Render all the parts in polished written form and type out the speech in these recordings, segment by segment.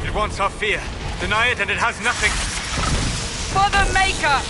It wants our fear. Deny it and it has nothing. For the Maker!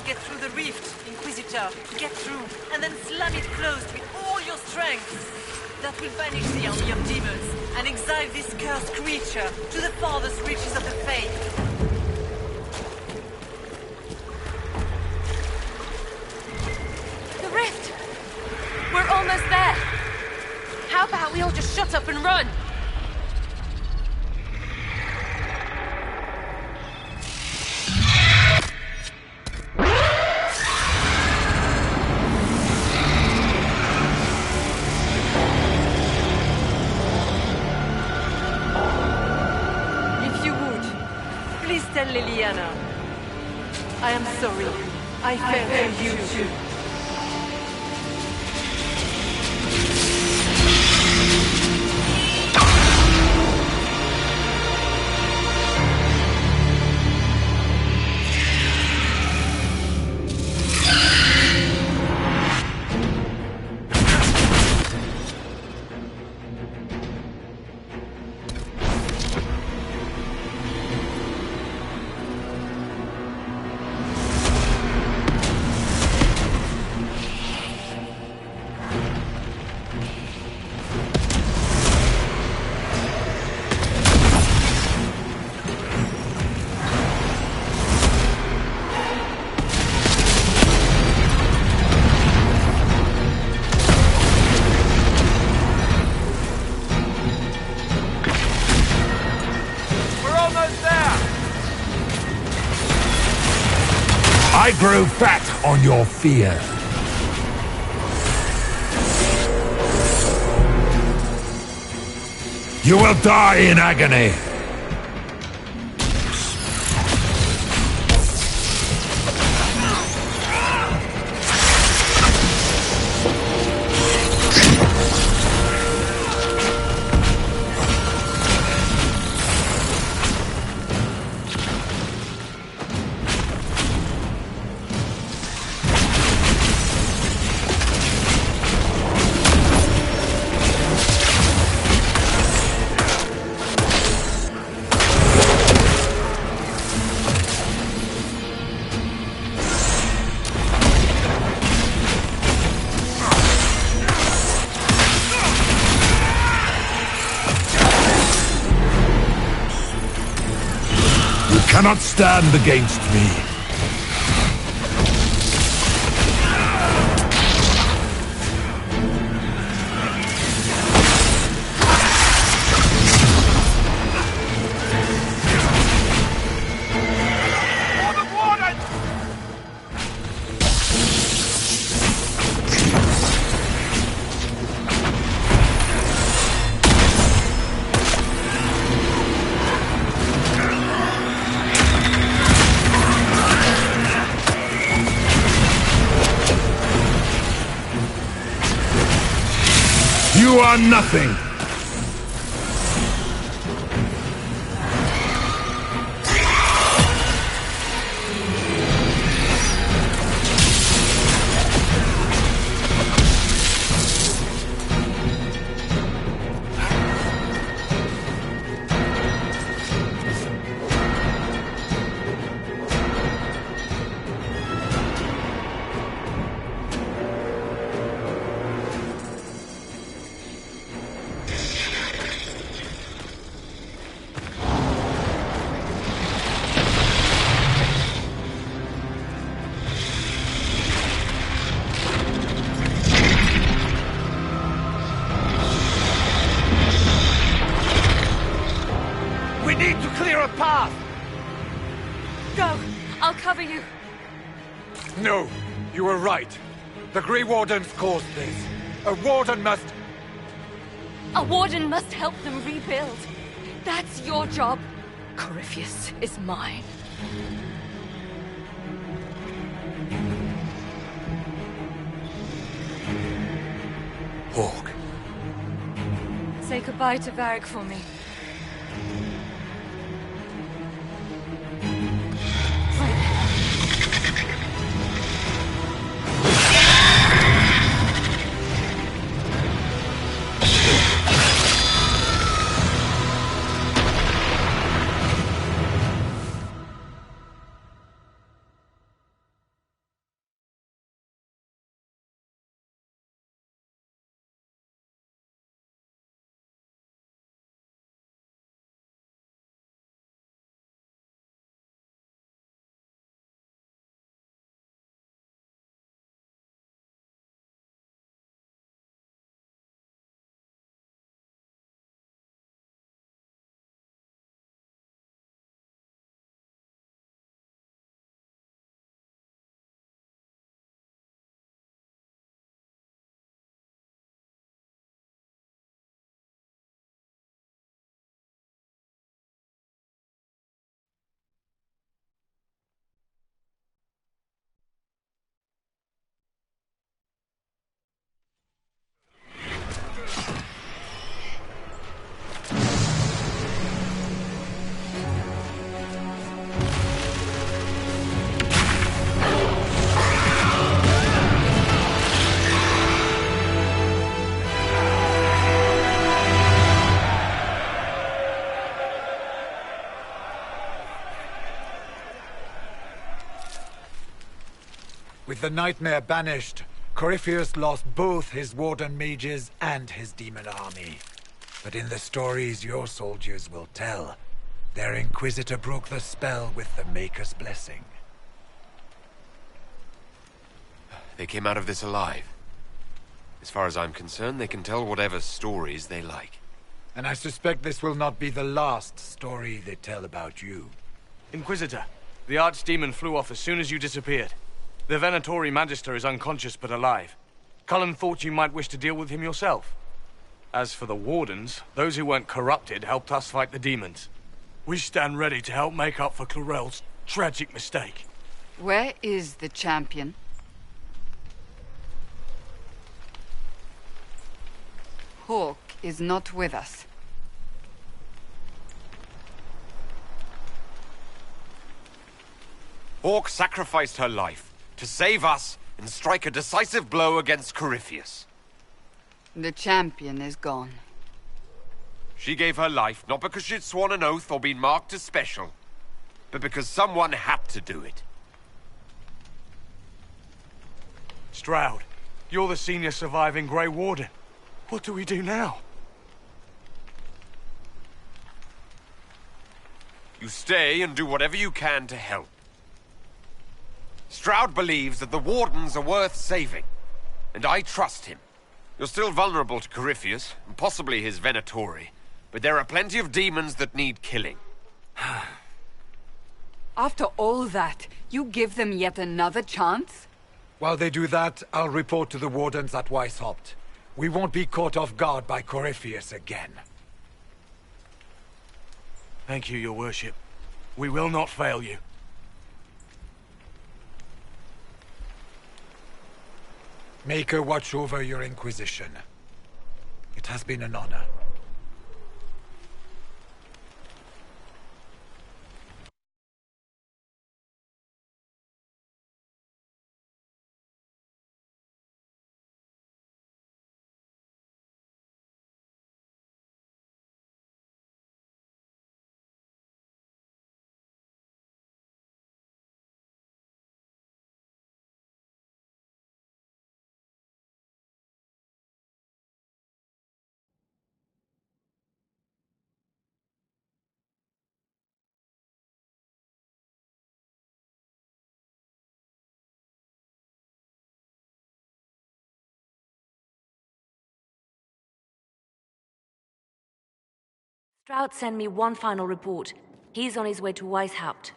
Get through the rift, Inquisitor. Get through, and then slam it closed with all your strength. That will banish the army of demons, and exile this cursed creature to the farthest reaches of the faith. The rift! We're almost there! How about we all just shut up and run? Tell Liliana. I am sorry. I fell for you too. I grow fat on your fear. You will die in agony! Cannot stand against me. You are nothing! We need to clear a path! Go! I'll cover you. No, you were right. The Grey Wardens caused this. A Warden must... A Warden must help them rebuild. That's your job. Corypheus is mine. Hawk. Say goodbye to Varric for me. With the nightmare banished, Corypheus lost both his Warden mages and his demon army. But in the stories your soldiers will tell, their Inquisitor broke the spell with the Maker's blessing. They came out of this alive. As far as I'm concerned, they can tell whatever stories they like. And I suspect this will not be the last story they tell about you. Inquisitor, the Archdemon flew off as soon as you disappeared. The Venatori Magister is unconscious but alive. Cullen thought you might wish to deal with him yourself. As for the Wardens, those who weren't corrupted helped us fight the demons. We stand ready to help make up for Clarel's tragic mistake. Where is the champion? Hawk is not with us. Hawk sacrificed her life to save us and strike a decisive blow against Corypheus. The champion is gone. She gave her life not because she'd sworn an oath or been marked as special, but because someone had to do it. Stroud, you're the senior surviving Grey Warden. What do we do now? You stay and do whatever you can to help. Stroud believes that the Wardens are worth saving, and I trust him. You're still vulnerable to Corypheus, and possibly his Venatori, but there are plenty of demons that need killing. After all that, you give them yet another chance? While they do that, I'll report to the Wardens at Weishaupt. We won't be caught off guard by Corypheus again. Thank you, your worship. We will not fail you. Make her watch over your Inquisition. It has been an honor. Stroud sent me one final report. He's on his way to Weishaupt.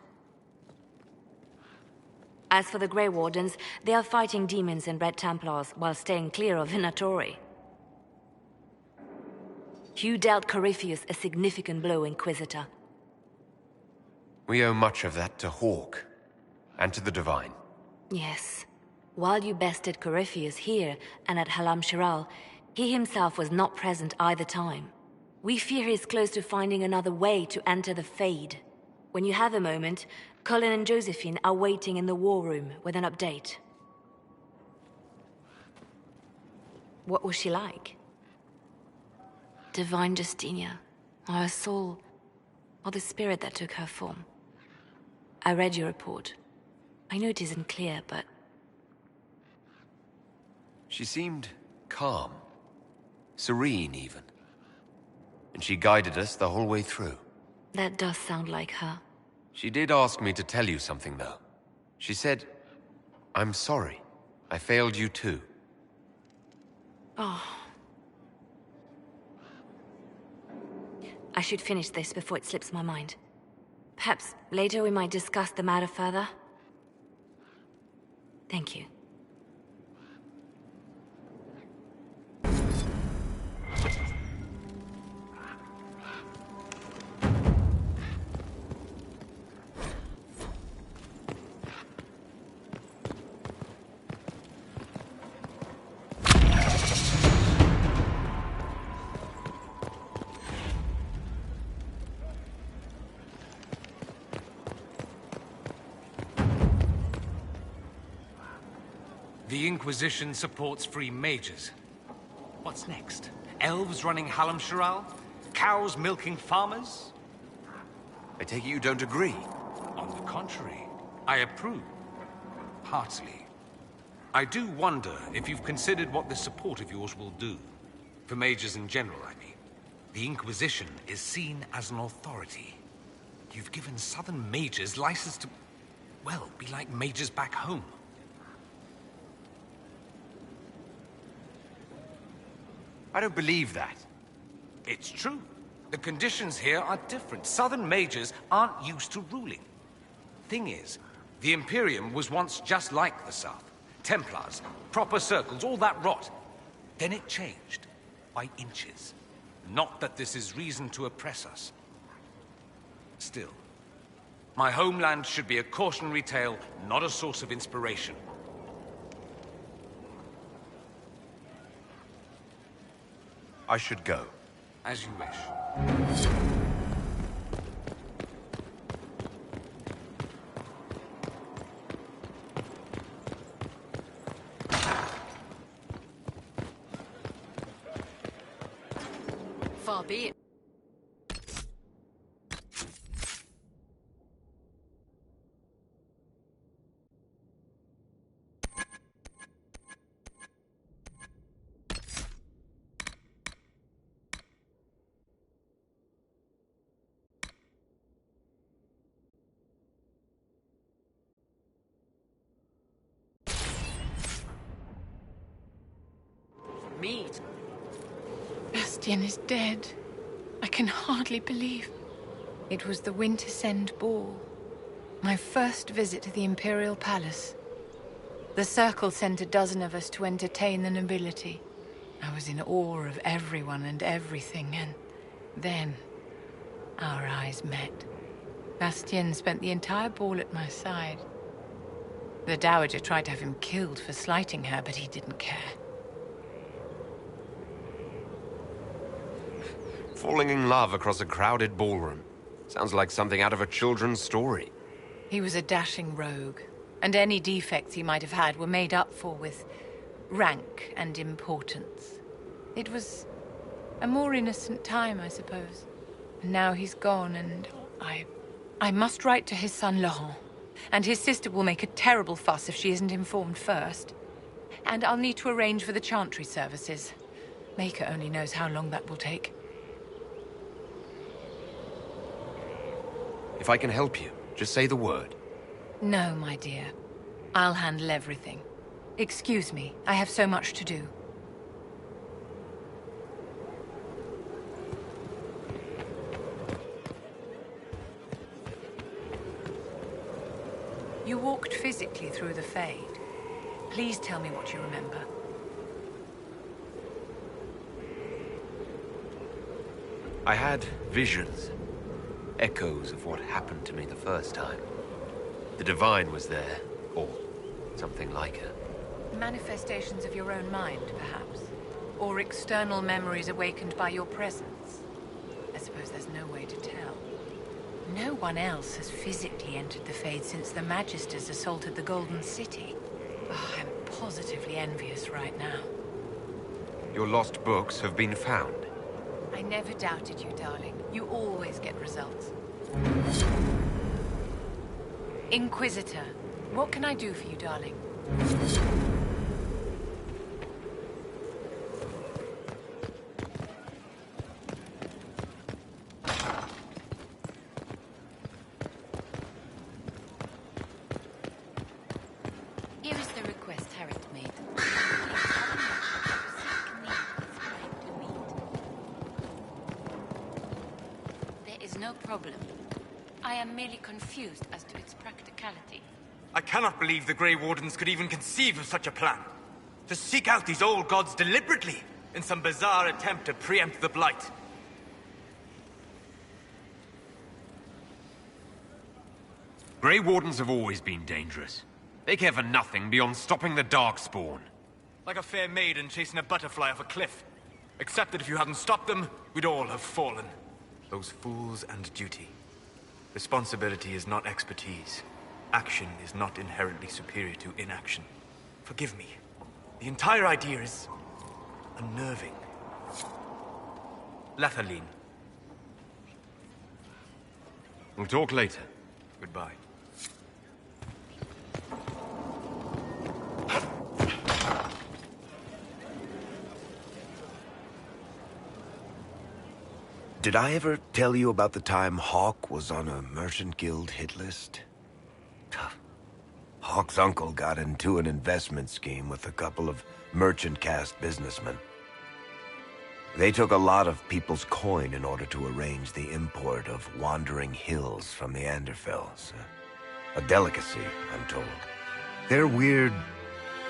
As for the Grey Wardens, they are fighting demons and Red Templars while staying clear of Venatori. You dealt Corypheus a significant blow, Inquisitor. We owe much of that to Hawk, and to the Divine. Yes. While you bested Corypheus here and at Halam Shiral, he himself was not present either time. We fear he's close to finding another way to enter the Fade. When you have a moment, Colin and Josephine are waiting in the war room with an update. What was she like? Divine Justinia, or her soul, or the spirit that took her form. I read your report. I know it isn't clear, but... She seemed calm, serene even. And she guided us the whole way through. That does sound like her. She did ask me to tell you something, though. She said, "I'm sorry. I failed you too." Oh. I should finish this before it slips my mind. Perhaps later we might discuss the matter further. Thank you. The Inquisition supports free mages. What's next? Elves running Halam Shiral? Cows milking farmers? I take it you don't agree? On the contrary, I approve. Heartily. I do wonder if you've considered what this support of yours will do. For mages in general, I mean. The Inquisition is seen as an authority. You've given southern mages license to, well, be like mages back home. I don't believe that. It's true. The conditions here are different. Southern mages aren't used to ruling. Thing is, the Imperium was once just like the South. Templars, proper circles, all that rot. Then it changed. by inches. Not that this is reason to oppress us. Still, my homeland should be a cautionary tale, not a source of inspiration. I should go. As you wish. Far be it. Meat. Bastian is dead. I can hardly believe. It was the Wintersend Ball. My first visit to the Imperial Palace. The Circle sent a dozen of us to entertain the nobility. I was in awe of everyone and everything, and then our eyes met. Bastien spent the entire ball at my side. The Dowager tried to have him killed for slighting her, but he didn't care. Falling in love across a crowded ballroom. Sounds like something out of a children's story. He was a dashing rogue, and any defects he might have had were made up for with rank and importance. It was a more innocent time, I suppose. And now he's gone, and I must write to his son Laurent. And his sister will make a terrible fuss if she isn't informed first. And I'll need to arrange for the chantry services. Maker only knows how long that will take. If I can help you, just say the word. No, my dear. I'll handle everything. Excuse me, I have so much to do. You walked physically through the Fade. Please tell me what you remember. I had visions. Echoes of what happened to me the first time. The Divine was there, or something like her. Manifestations of your own mind, perhaps? Or external memories awakened by your presence? I suppose there's no way to tell. No one else has physically entered the Fade since the Magisters assaulted the Golden City. Oh, I'm positively envious right now. Your lost books have been found. I never doubted you, darling. You always get results. Inquisitor, what can I do for you, darling? Here is the request Harriet made. There is no problem. I am merely confused as to its practicality. I cannot believe the Grey Wardens could even conceive of such a plan. To seek out these old gods deliberately in some bizarre attempt to preempt the Blight. Grey Wardens have always been dangerous. They care for nothing beyond stopping the Darkspawn. Like a fair maiden chasing a butterfly off a cliff. Except that if you hadn't stopped them, we'd all have fallen. Those fools and duty. Responsibility is not expertise. Action is not inherently superior to inaction. Forgive me. The entire idea is unnerving. Lethaline. We'll talk later. Goodbye. Did I ever tell you about the time Hawk was on a Merchant Guild hit list? Hawk's uncle got into an investment scheme with a couple of merchant caste businessmen. They took a lot of people's coin in order to arrange the import of wandering hills from the Anderfells. A delicacy, I'm told. Their weird,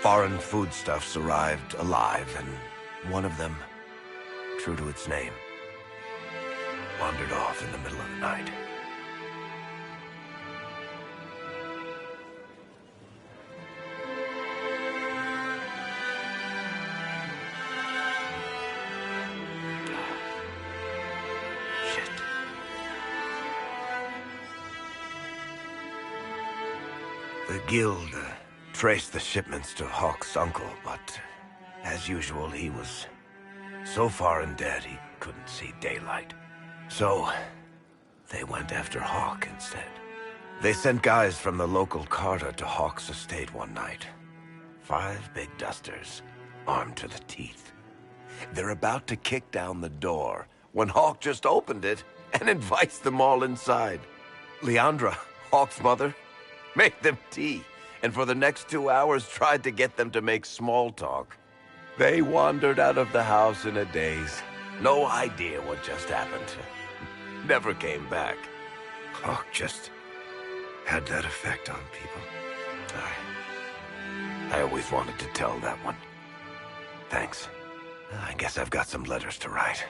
foreign foodstuffs arrived alive, and one of them true to its name. Wandered off in the middle of the night. Shit. The guild traced the shipments to Hawk's uncle, but as usual, he was so far in debt he couldn't see daylight. So, they went after Hawk instead. They sent guys from the local carter to Hawk's estate one night. 5 big dusters, armed to the teeth. They're about to kick down the door when Hawk just opened it and invites them all inside. Leandra, Hawk's mother, made them tea, and for the next 2 hours tried to get them to make small talk. They wandered out of the house in a daze. No idea what just happened. Never came back. Hawk just had that effect on people. I always wanted to tell that one. Thanks. I guess I've got some letters to write.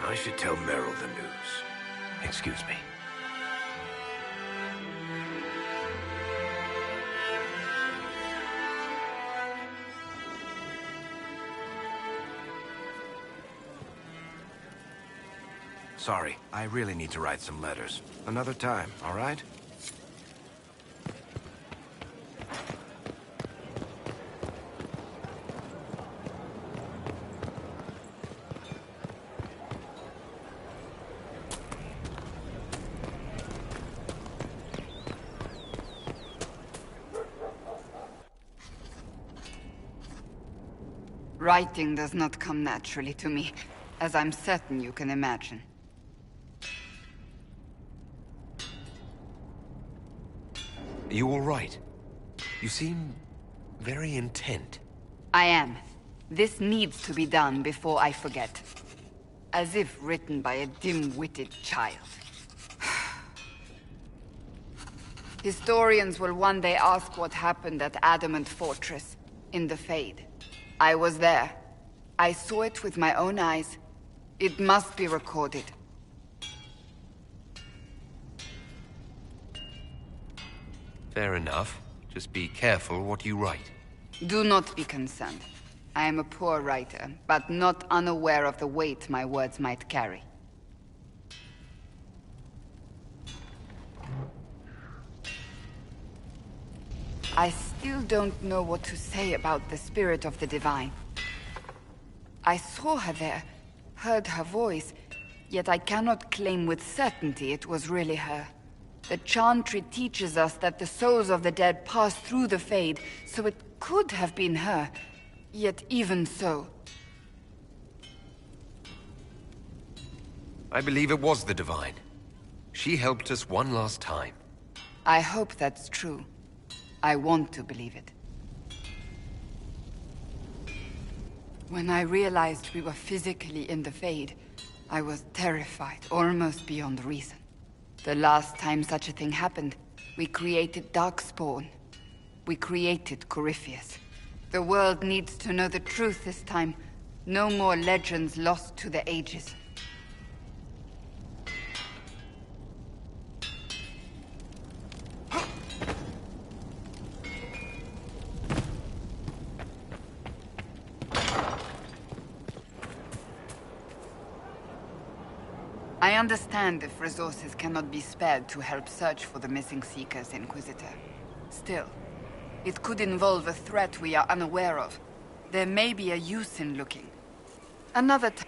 I should tell Merrill the news. Excuse me. Sorry, I really need to write some letters. Another time, all right? Writing does not come naturally to me, as I'm certain you can imagine. You all right? You seem very intent. I am. This needs to be done before I forget. As if written by a dim-witted child. Historians will one day ask what happened at Adamant Fortress, in the Fade. I was there. I saw it with my own eyes. It must be recorded. Fair enough. Just be careful what you write. Do not be concerned. I am a poor writer, but not unaware of the weight my words might carry. I still don't know what to say about the spirit of the divine. I saw her there, heard her voice, yet I cannot claim with certainty it was really her. The Chantry teaches us that the souls of the dead pass through the Fade, so it could have been her. Yet even so... I believe it was the Divine. She helped us one last time. I hope that's true. I want to believe it. When I realized we were physically in the Fade, I was terrified, almost beyond reason. The last time such a thing happened, we created Darkspawn. We created Corypheus. The world needs to know the truth this time. No more legends lost to the ages. I understand if resources cannot be spared to help search for the missing Seekers, Inquisitor. Still, it could involve a threat we are unaware of. There may be a use in looking. Another time.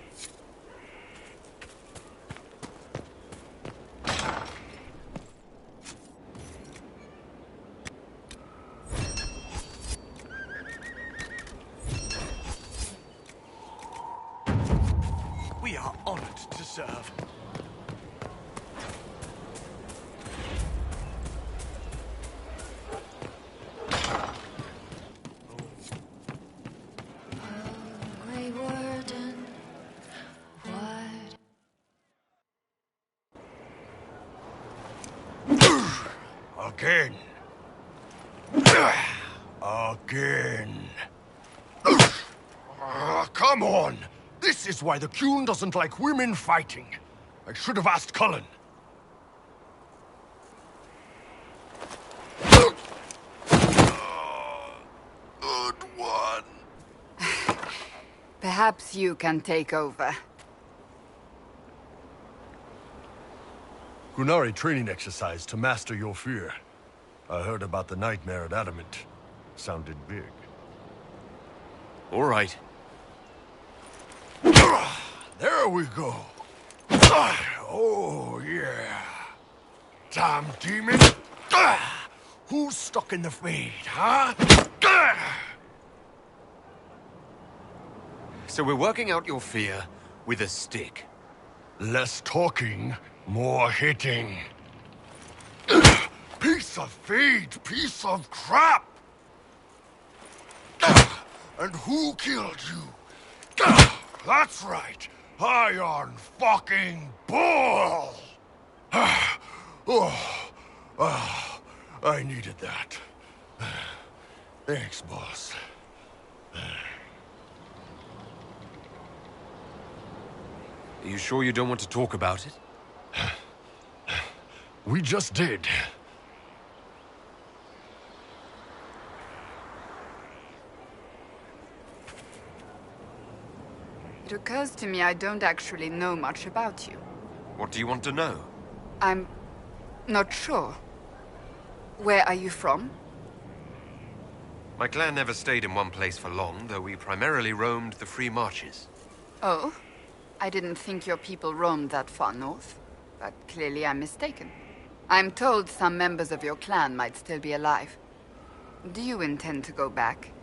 We are honored to serve. Again. Again. Come on! This This is why the Qun doesn't like women fighting. I should have asked Cullen. Good one. Perhaps you can take over. Qunari training exercise to master your fear. I heard about the nightmare at Adamant. Sounded big. All right. There we go. Oh, yeah. Damn demon. Who's stuck in the fade, huh? So we're working out your fear with a stick. Less talking, more hitting. Piece of feed, piece of crap! And who killed you? That's right, Iron fucking Bull! I needed that. Thanks, boss. Are you sure you don't want to talk about it? We just did. It occurs to me I don't actually know much about you. What do you want to know? I'm not sure. Where are you from? My clan never stayed in one place for long, though we primarily roamed the free marches. Oh? I didn't think your people roamed that far north. But clearly I'm mistaken. I'm told some members of your clan might still be alive. Do you intend to go back?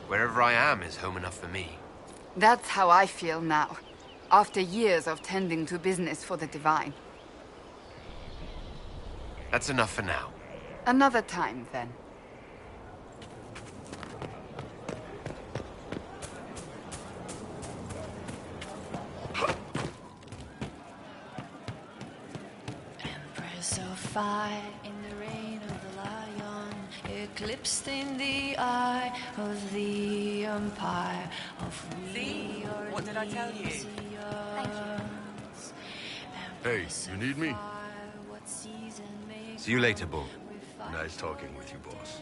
Wherever I am is home enough for me. That's how I feel now, after years of tending to business for the Divine. That's enough for now. Another time, then. Empress of fire in the reign of the lion, eclipsed in the eye of the empire of See? What did I tell you? Hey, you need me? See you later, Bull. Nice talking with you, boss.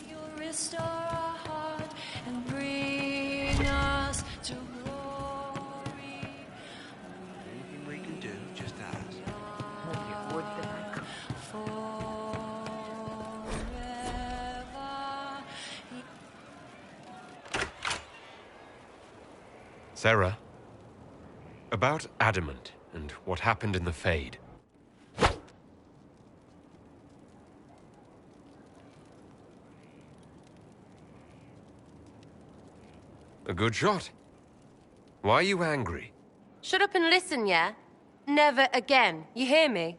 You'll restore our heart and bring us to glory. Anything we can do, just ask. Sarah, about Adamant and what happened in the Fade. A good shot. Why are you angry? Shut up and listen, yeah? Never again. You hear me?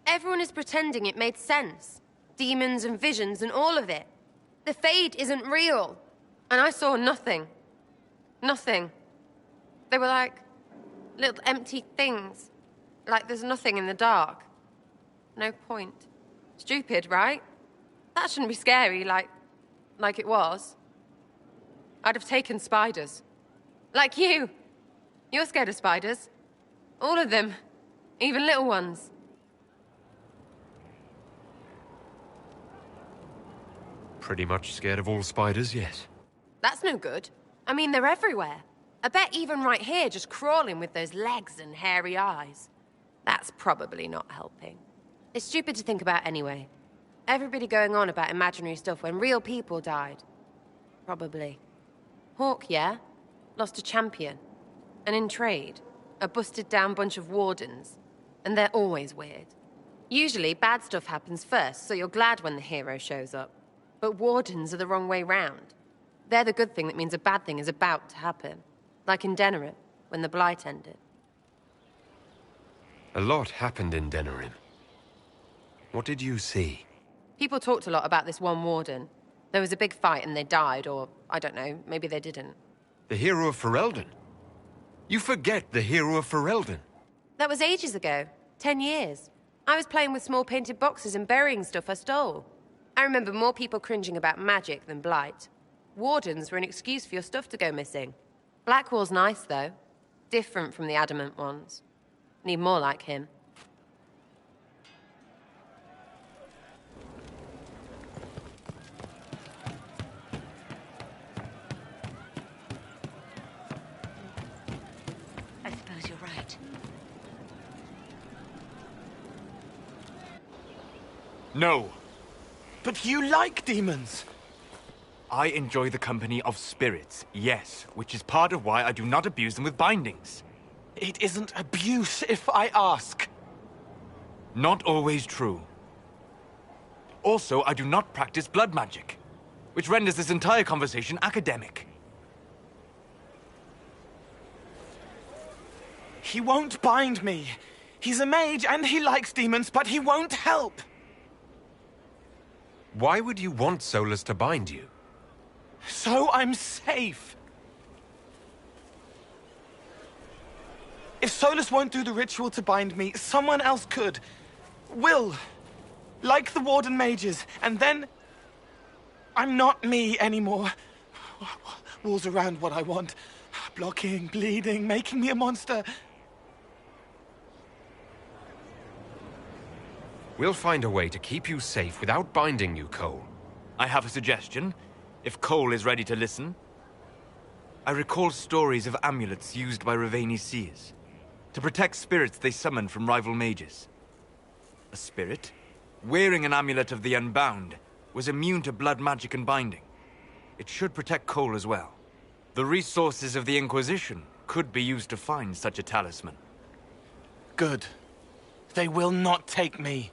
Everyone is pretending it made sense. Demons and visions and all of it. The Fade isn't real. And I saw nothing. Nothing. They were like little empty things. Like there's nothing in the dark. No point. Stupid, right? That shouldn't be scary, like it was. I'd have taken spiders. Like you. You're scared of spiders. All of them. Even little ones. Pretty much scared of all spiders, yes. That's no good. I mean, they're everywhere. I bet even right here, just crawling with those legs and hairy eyes. That's probably not helping. It's stupid to think about anyway. Everybody going on about imaginary stuff when real people died. Probably. Hawk, yeah? Lost a champion. And in trade, a busted-down bunch of wardens. And they're always weird. Usually, bad stuff happens first, so you're glad when the hero shows up. But wardens are the wrong way round. They're the good thing that means a bad thing is about to happen. Like in Denerim, when the Blight ended. A lot happened in Denerim. What did you see? People talked a lot about this one warden. There was a big fight and they died, or, I don't know, maybe they didn't. The hero of Ferelden? You forget the hero of Ferelden. That was ages ago. 10 years. I was playing with small painted boxes and burying stuff I stole. I remember more people cringing about magic than blight. Wardens were an excuse for your stuff to go missing. Blackwall's nice, though. Different from the adamant ones. Need more like him. I suppose you're right. No. But you like demons! I enjoy the company of spirits, yes, which is part of why I do not abuse them with bindings. It isn't abuse if I ask. Not always true. Also, I do not practice blood magic, which renders this entire conversation academic. He won't bind me. He's a mage and he likes demons, but he won't help. Why would you want Solus to bind you? So I'm safe. If Solus won't do the ritual to bind me, someone else could. Will. Like the Warden mages. And then... I'm not me anymore. Walls around what I want. Blocking, bleeding, making me a monster. We'll find a way to keep you safe without binding you, Cole. I have a suggestion, if Cole is ready to listen. I recall stories of amulets used by Raveni seers to protect spirits they summoned from rival mages. A spirit, wearing an amulet of the Unbound, was immune to blood magic and binding. It should protect Cole as well. The resources of the Inquisition could be used to find such a talisman. Good. They will not take me.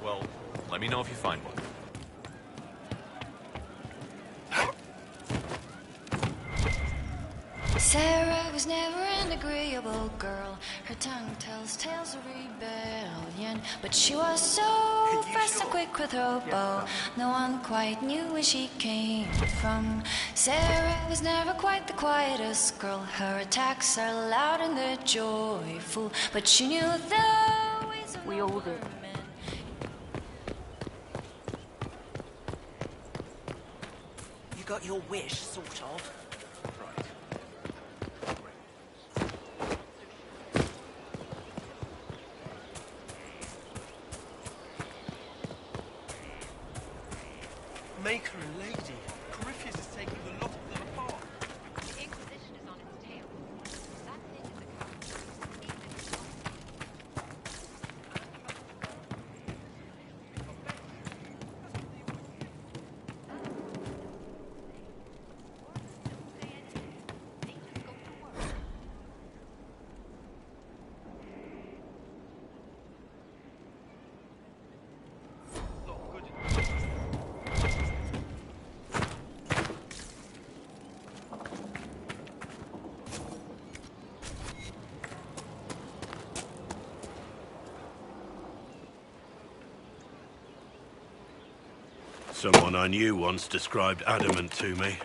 Well, let me know if you find one. Sarah was never an agreeable girl. Her tongue tells tales of rebellion. But she was so fast and quick with her bow. No one quite knew where she came from. Sarah was never quite the quietest girl. Her attacks are loud and they're joyful. But she knew the ways of We all did. You got your wish, sort of. Make her a lady. Corypheus is taking the lot of them apart. The Inquisition is on its tail. That thing is a Someone I knew once described adamant to me.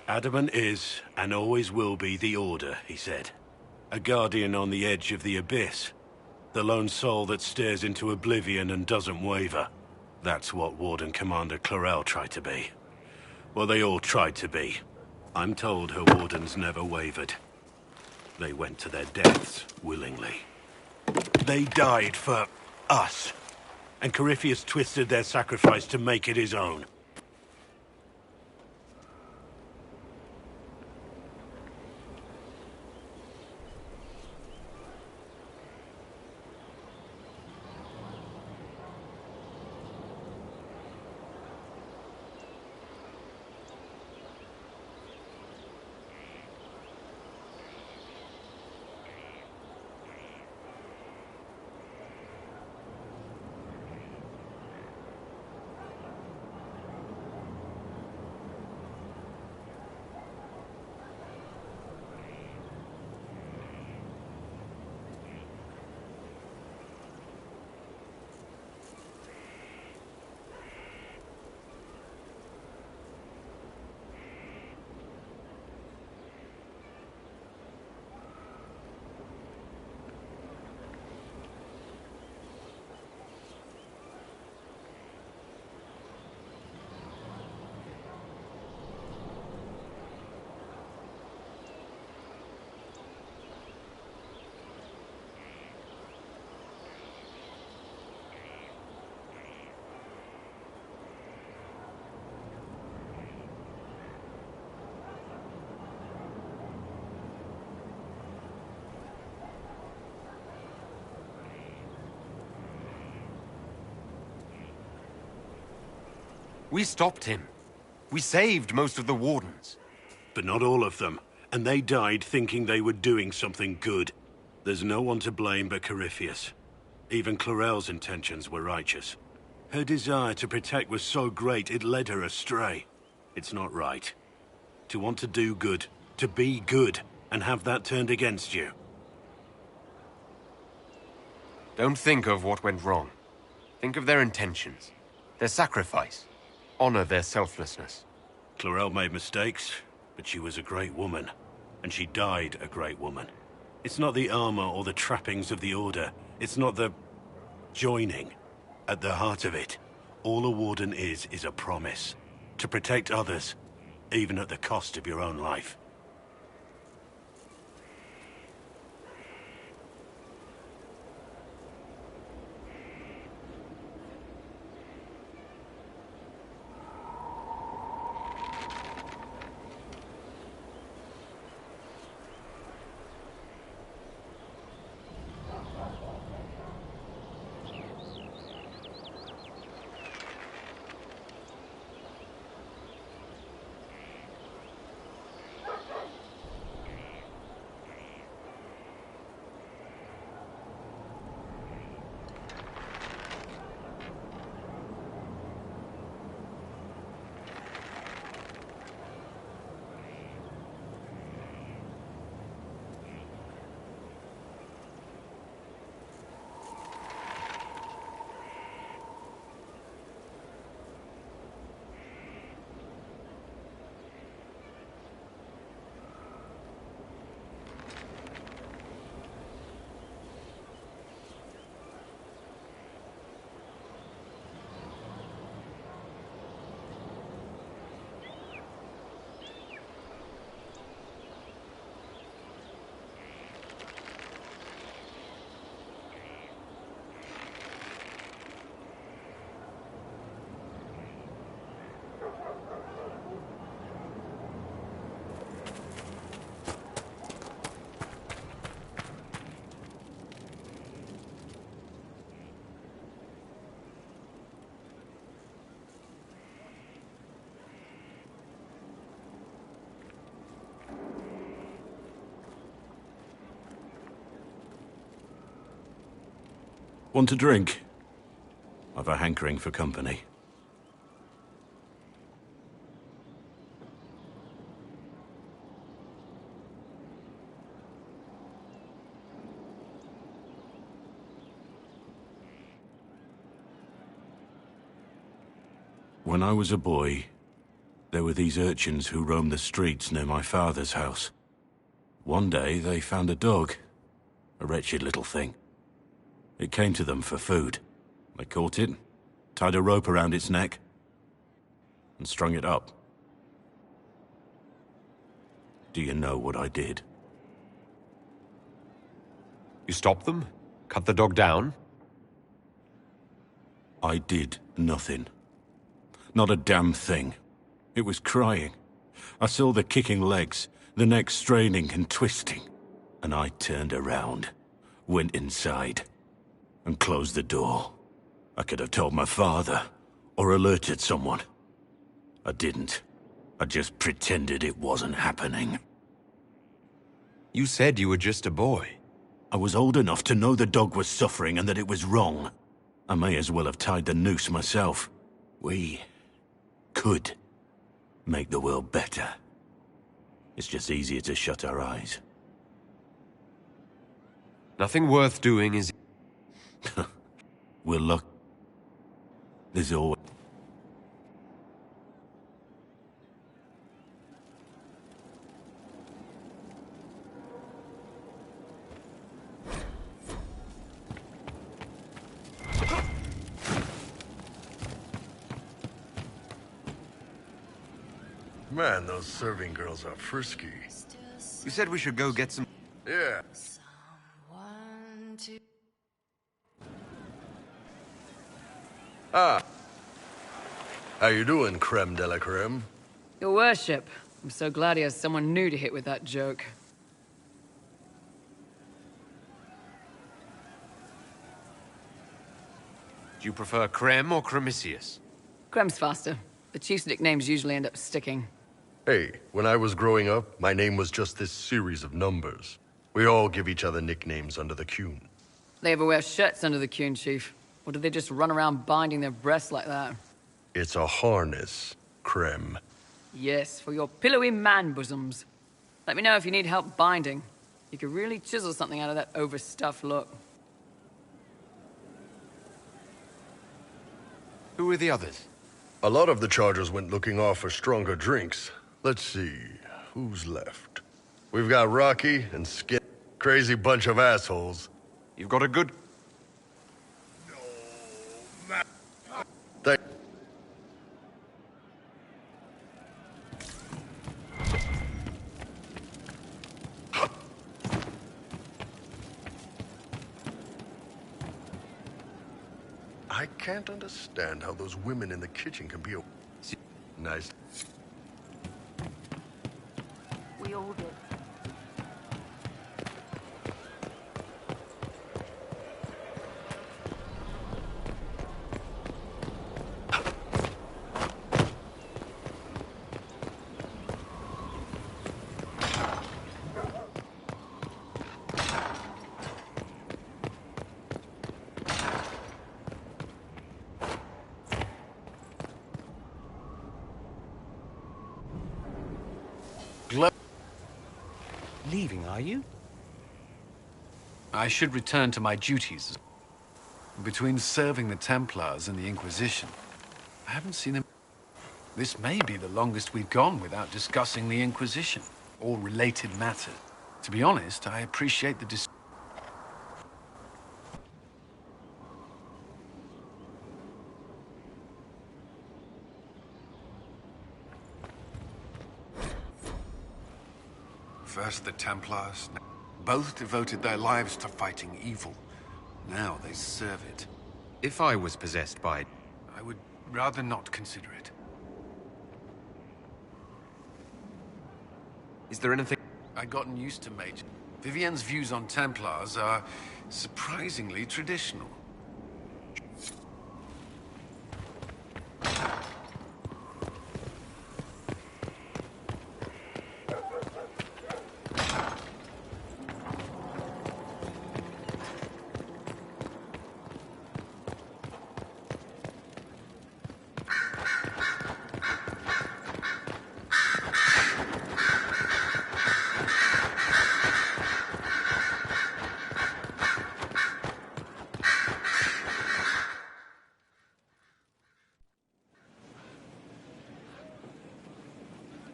Adamant is, and always will be, the Order, he said. A guardian on the edge of the abyss. The lone soul that stares into oblivion and doesn't waver. That's what Warden Commander Clarel tried to be. Well, they all tried to be. I'm told her wardens never wavered. They went to their deaths willingly. They died for us. And Corypheus twisted their sacrifice to make it his own. We stopped him. We saved most of the Wardens. But not all of them. And they died thinking they were doing something good. There's no one to blame but Corypheus. Even Clorel's intentions were righteous. Her desire to protect was so great it led her astray. It's not right. To want to do good, to be good, and have that turned against you. Don't think of what went wrong. Think of their intentions, their sacrifice. Honor their selflessness. Clorel made mistakes, but she was a great woman. And she died a great woman. It's not the armor or the trappings of the Order. It's not the joining. At the heart of it, all a Warden is a promise. To protect others, even at the cost of your own life. Want a drink? I've a hankering for company. When I was a boy, there were these urchins who roamed the streets near my father's house. One day, they found a dog. A wretched little thing. It came to them for food. They caught it, tied a rope around its neck, and strung it up. Do you know what I did? You stopped them? Cut the dog down? I did nothing. Not a damn thing. It was crying. I saw the kicking legs, the neck straining and twisting. And I turned around, went inside, and closed the door. I could have told my father, or alerted someone. I didn't. I just pretended it wasn't happening. You said you were just a boy. I was old enough to know the dog was suffering and that it was wrong. I may as well have tied the noose myself. We could make the world better. It's just easier to shut our eyes. Nothing worth doing is... We're lucky. There's always... Man, those serving girls are frisky. You said we should go get some... Yeah. Ah. How you doing, creme de la creme? Your worship. I'm so glad he has someone new to hit with that joke. Do you prefer Creme or Cremisius? Creme's faster. The chief's nicknames usually end up sticking. Hey, when I was growing up, my name was just this series of numbers. We all give each other nicknames under the Qun. They ever wear shirts under the Qun, Chief? Or do they just run around binding their breasts like that? It's a harness, Krem. Yes, for your pillowy man-bosoms. Let me know if you need help binding. You could really chisel something out of that overstuffed look. Who are the others? A lot of the Chargers went looking off for stronger drinks. Let's see, who's left? We've got Rocky and Skip. Crazy bunch of assholes. You've got a good... Thank... I can't understand how those women in the kitchen can be nice. We all did. Leaving, are you? I should return to my duties. Between serving the Templars and the Inquisition, I haven't seen him. This may be the longest we've gone without discussing the Inquisition or related matters. To be honest, I appreciate the First the Templars, both devoted their lives to fighting evil. Now they serve it. If I was possessed by... I would rather not consider it. Is there anything... I've gotten used to Major. Vivienne's views on Templars are surprisingly traditional.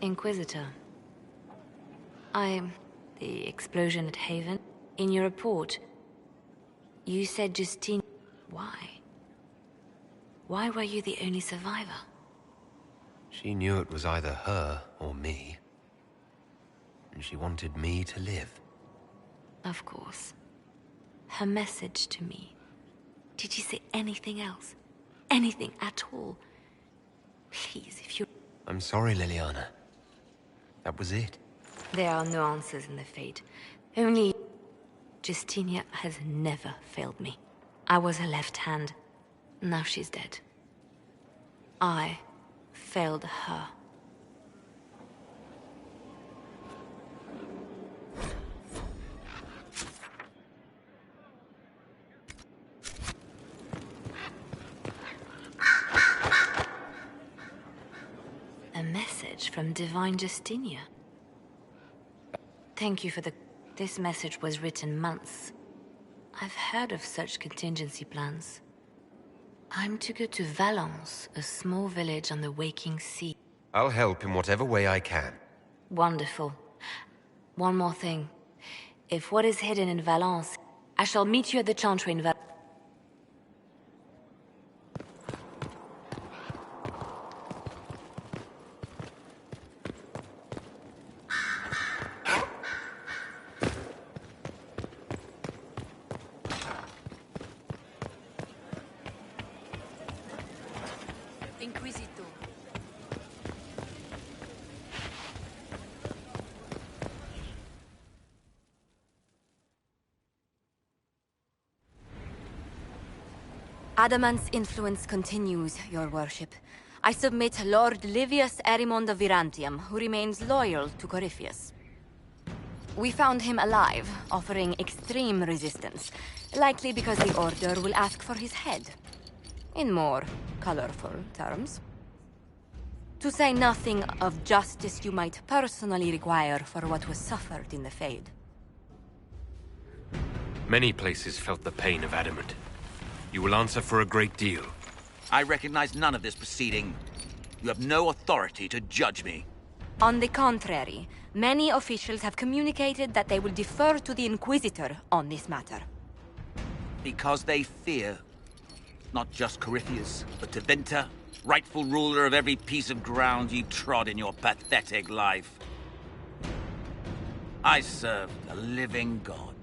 Inquisitor. The explosion at Haven. In your report, you said Justine... Why? Why were you the only survivor? She knew it was either her or me. And she wanted me to live. Of course. Her message to me. Did she say anything else? Anything at all? Please, if you... I'm sorry, Liliana. That was it. There are no answers in the fate. Only... Justinia has never failed me. I was her left hand. Now she's dead. I failed her. A message from Divine Justinia. Thank you for the... This message was written months. I've heard of such contingency plans. I'm to go to Valence, a small village on the waking sea. I'll help in whatever way I can. Wonderful. One more thing. If what is hidden in Valence, I shall meet you at the Chantry in Valence. Adamant's influence continues, your worship. I submit Lord Livius Erimond of Virantium, who remains loyal to Corypheus. We found him alive, offering extreme resistance, likely because the Order will ask for his head. In more colorful terms. To say nothing of justice you might personally require for what was suffered in the Fade. Many places felt the pain of Adamant. You will answer for a great deal. I recognize none of this proceeding. You have no authority to judge me. On the contrary, many officials have communicated that they will defer to the Inquisitor on this matter. Because they fear. Not just Corypheus, but Tevinter, rightful ruler of every piece of ground you trod in your pathetic life. I serve the living God.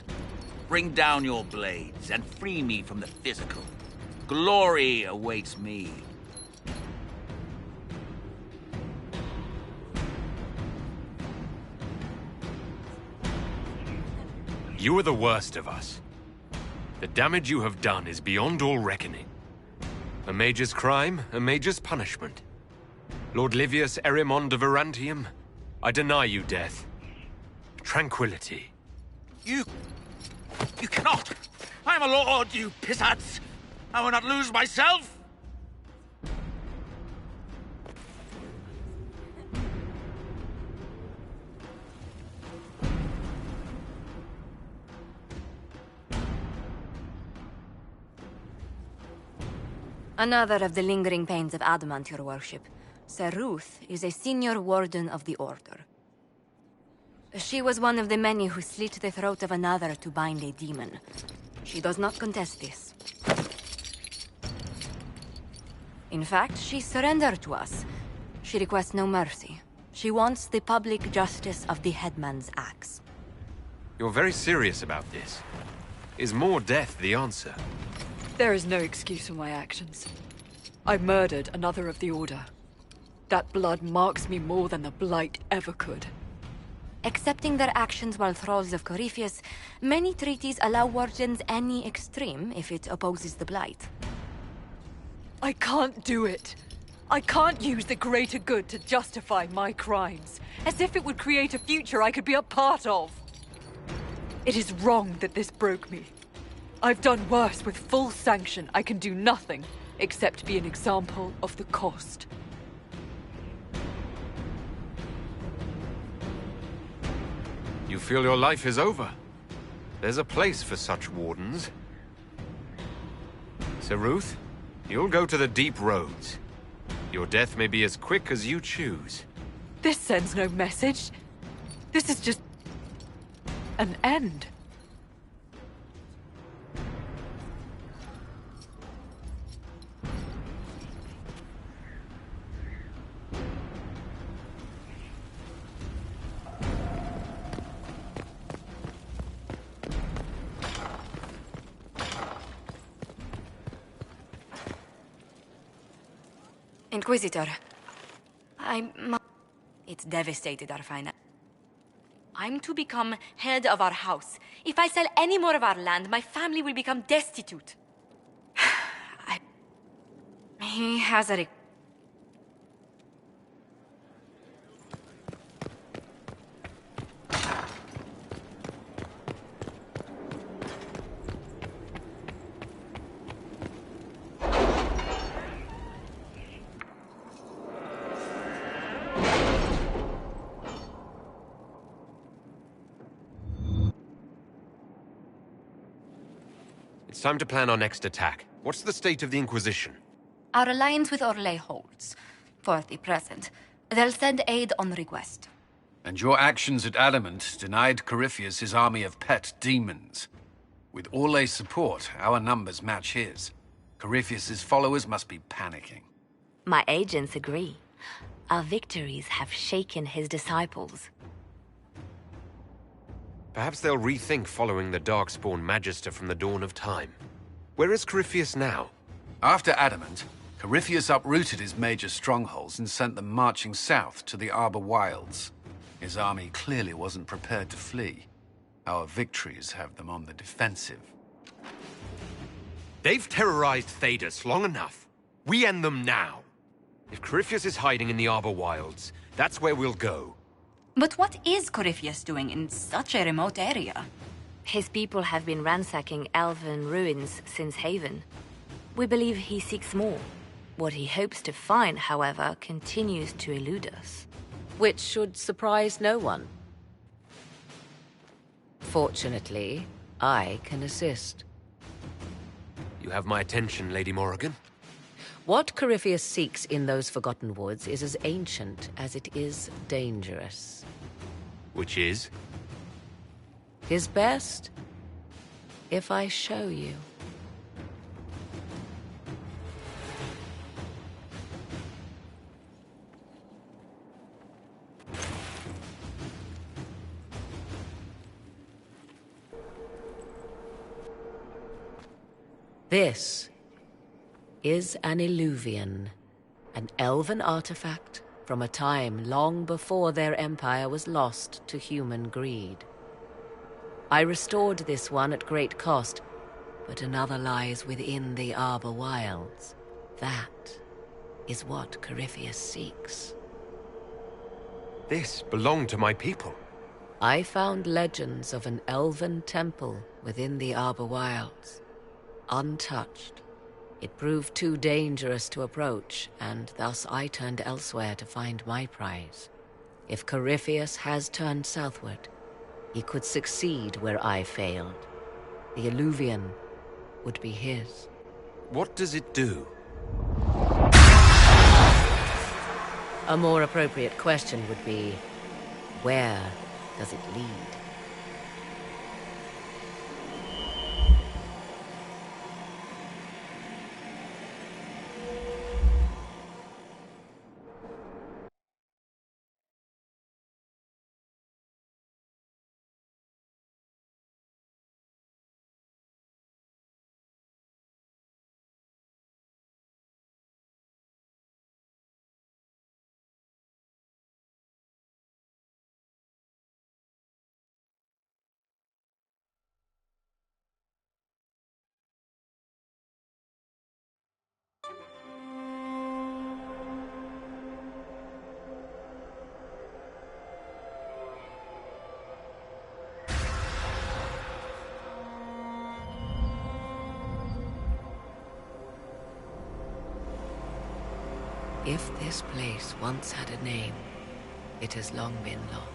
Bring down your blades and free me from the physical. Glory awaits me. You are the worst of us. The damage you have done is beyond all reckoning. A mage's crime, a mage's punishment. Lord Livius Erimond of Virantium, I deny you death. Tranquility. You cannot! I am a lord, you pissats! I will not lose myself! Another of the lingering pains of Adamant, your worship. Sir Ruth is a senior warden of the Order. She was one of the many who slit the throat of another to bind a demon. She does not contest this. In fact, she surrendered to us. She requests no mercy. She wants the public justice of the headman's axe. You're very serious about this. Is more death the answer? There is no excuse for my actions. I murdered another of the Order. That blood marks me more than the Blight ever could. Accepting their actions while thralls of Corypheus, many treaties allow wardens any extreme if it opposes the Blight. I can't do it. I can't use the greater good to justify my crimes, as if it would create a future I could be a part of. It is wrong that this broke me. I've done worse with full sanction. I can do nothing except be an example of the cost. You feel your life is over? There's a place for such wardens. Sir Ruth, you'll go to the deep roads. Your death may be as quick as you choose. This sends no message. This is just an end. Inquisitor, It's devastated our finance. I'm to become head of our house. If I sell any more of our land, my family will become destitute. He has a... It's time to plan our next attack. What's the state of the Inquisition? Our alliance with Orlais holds. For the present. They'll send aid on request. And your actions at Adamant denied Corypheus his army of pet demons. With Orlais' support, our numbers match his. Corypheus's followers must be panicking. My agents agree. Our victories have shaken his disciples. Perhaps they'll rethink following the Darkspawn Magister from the dawn of time. Where is Corypheus now? After Adamant, Corypheus uprooted his major strongholds and sent them marching south to the Arbor Wilds. His army clearly wasn't prepared to flee. Our victories have them on the defensive. They've terrorized Thedas long enough. We end them now. If Corypheus is hiding in the Arbor Wilds, that's where we'll go. But what is Corypheus doing in such a remote area? His people have been ransacking elven ruins since Haven. We believe he seeks more. What he hopes to find, however, continues to elude us. Which should surprise no one. Fortunately, I can assist. You have my attention, Lady Morrigan. What Corypheus seeks in those Forgotten Woods is as ancient as it is dangerous. Which is? His best, if I show you. This is an Illuvian, an elven artifact from a time long before their empire was lost to human greed. I restored this one at great cost, but another lies within the Arbor Wilds. That is what Corypheus seeks. This belonged to my people. I found legends of an elven temple within the Arbor Wilds. Untouched. It proved too dangerous to approach, and thus I turned elsewhere to find my prize. If Corypheus has turned southward, he could succeed where I failed. The Illuvian would be his. What does it do? A more appropriate question would be, where does it lead? If this place once had a name, it has long been lost.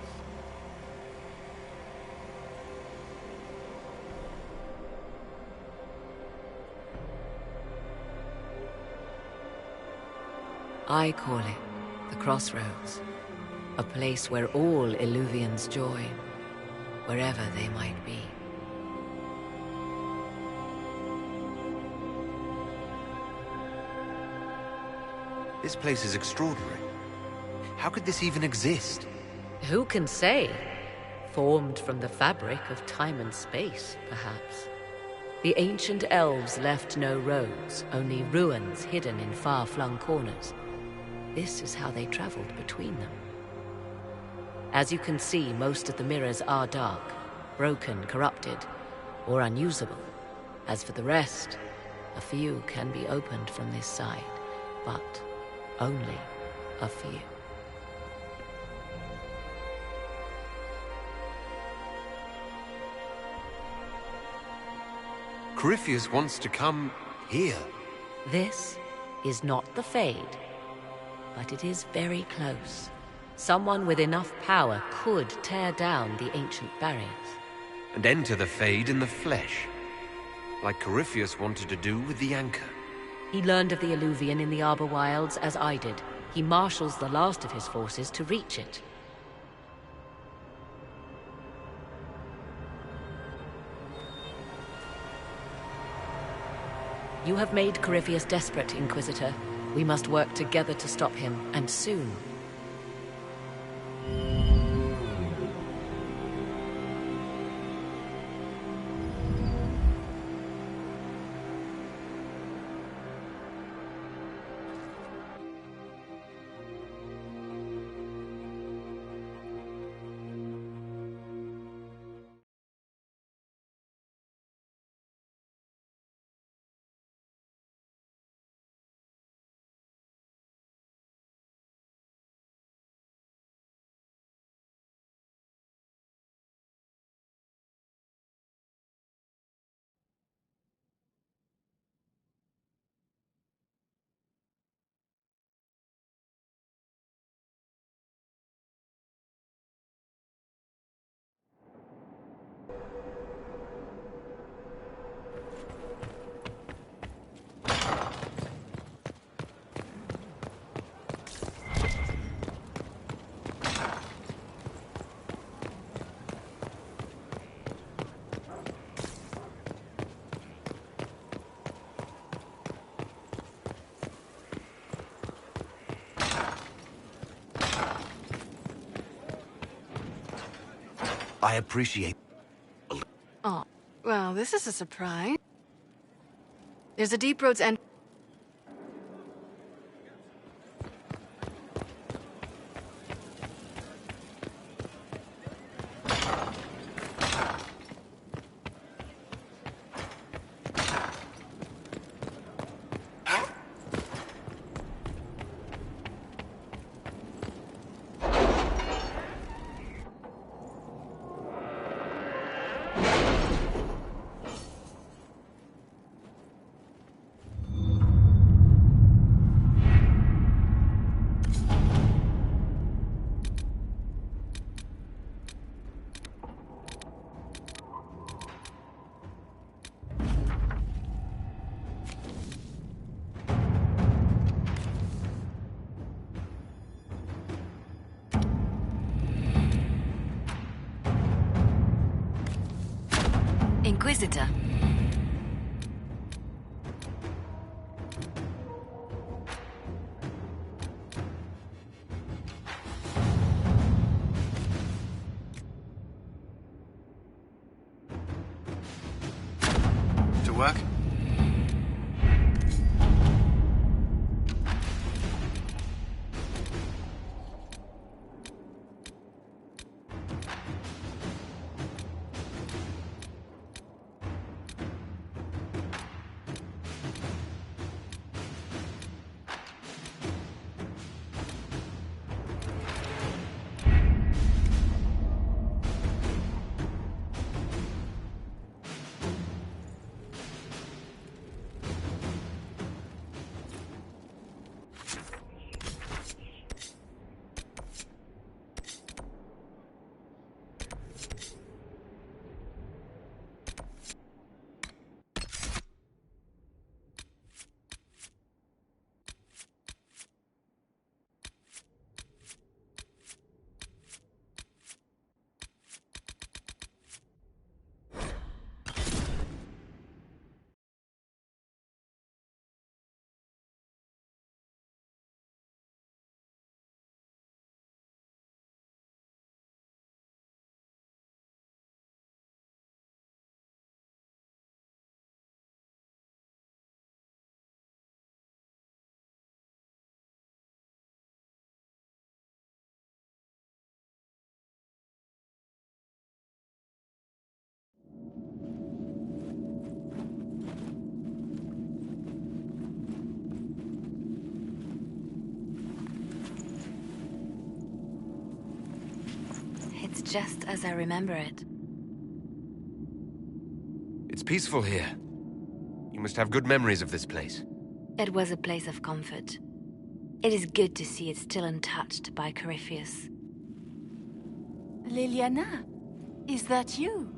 I call it the Crossroads, a place where all Illuvians join, wherever they might be. This place is extraordinary. How could this even exist? Who can say? Formed from the fabric of time and space, perhaps. The ancient elves left no roads, only ruins hidden in far-flung corners. This is how they traveled between them. As you can see, most of the mirrors are dark, broken, corrupted, or unusable. As for the rest, a few can be opened from this side, but only a few. Corypheus wants to come here. This is not the Fade, but it is very close. Someone with enough power could tear down the ancient barriers. And enter the Fade in the flesh, like Corypheus wanted to do with the Anchor. He learned of the Illuvian in the Arbor Wilds as I did. He marshals the last of his forces to reach it. You have made Corypheus desperate, Inquisitor. We must work together to stop him, and soon. I appreciate... Oh, well, this is a surprise. There's a deep roads and... Inquisitor. To work? It's just as I remember it. It's peaceful here. You must have good memories of this place. It was a place of comfort. It is good to see it still untouched by Corypheus. Liliana, is that you?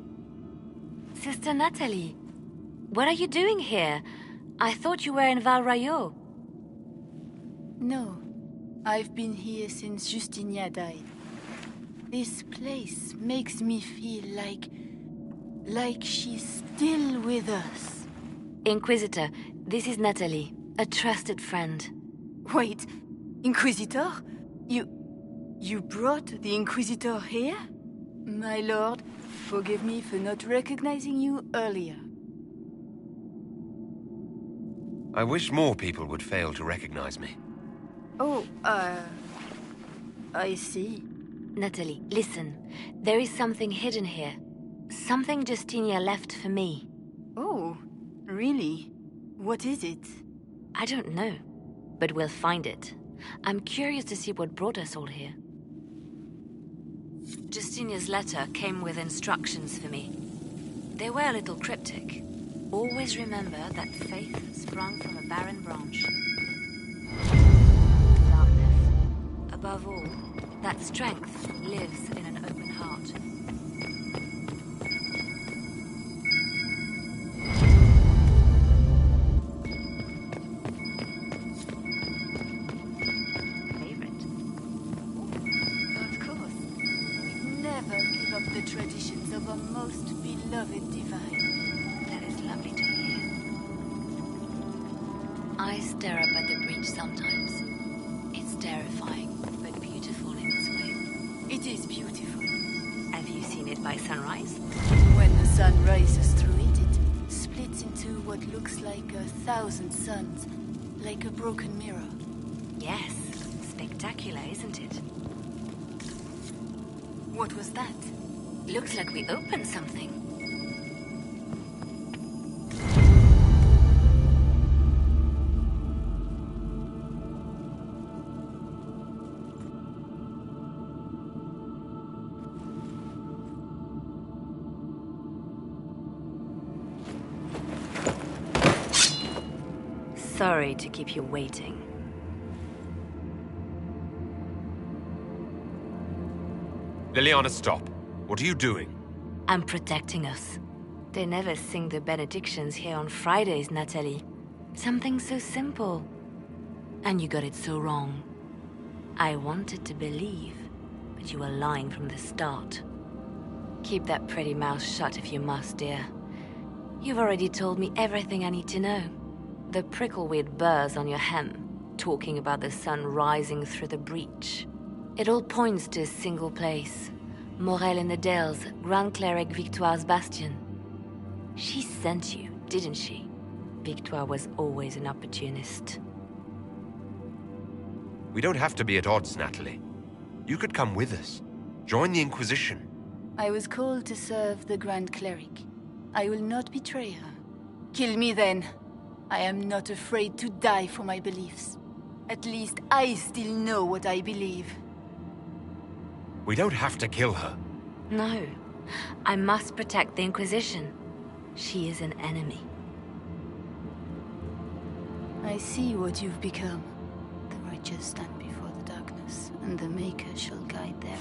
Sister Natalie, what are you doing here? I thought you were in Val Rayo. No, I've been here since Justinia died. This place makes me feel like she's still with us. Inquisitor, this is Natalie, a trusted friend. Wait, Inquisitor? You brought the Inquisitor here? My lord, forgive me for not recognizing you earlier. I wish more people would fail to recognize me. Oh, I see. Natalie, listen. There is something hidden here. Something Justinia left for me. Oh, really? What is it? I don't know, but we'll find it. I'm curious to see what brought us all here. Justinia's letter came with instructions for me. They were a little cryptic. Always remember that faith sprung from a barren branch. Darkness. Above all, that strength lives in an open heart. our most beloved divine. That is lovely to hear. I stare up at the breach sometimes. It's terrifying, but beautiful in its way. It is beautiful. Have you seen it by sunrise? When the sun rises through it, it splits into what looks like 1,000 suns, like a broken mirror. Yes, spectacular, isn't it? What was that? Looks like we opened something. Sorry to keep you waiting. Liliana, stop. What are you doing? I'm protecting us. They never sing the benedictions here on Fridays, Natalie. Something so simple. And you got it so wrong. I wanted to believe, but you were lying from the start. Keep that pretty mouth shut if you must, dear. You've already told me everything I need to know. The prickleweed burrs on your hem, talking about the sun rising through the breach. It all points to a single place. Morel in the Dales, Grand Cleric Victoire's bastion. She sent you, didn't she? Victoire was always an opportunist. We don't have to be at odds, Natalie. You could come with us. Join the Inquisition. I was called to serve the Grand Cleric. I will not betray her. Kill me then. I am not afraid to die for my beliefs. At least I still know what I believe. We don't have to kill her. No. I must protect the Inquisition. She is an enemy. I see what you've become. The righteous stand before the darkness, and the Maker shall guide them.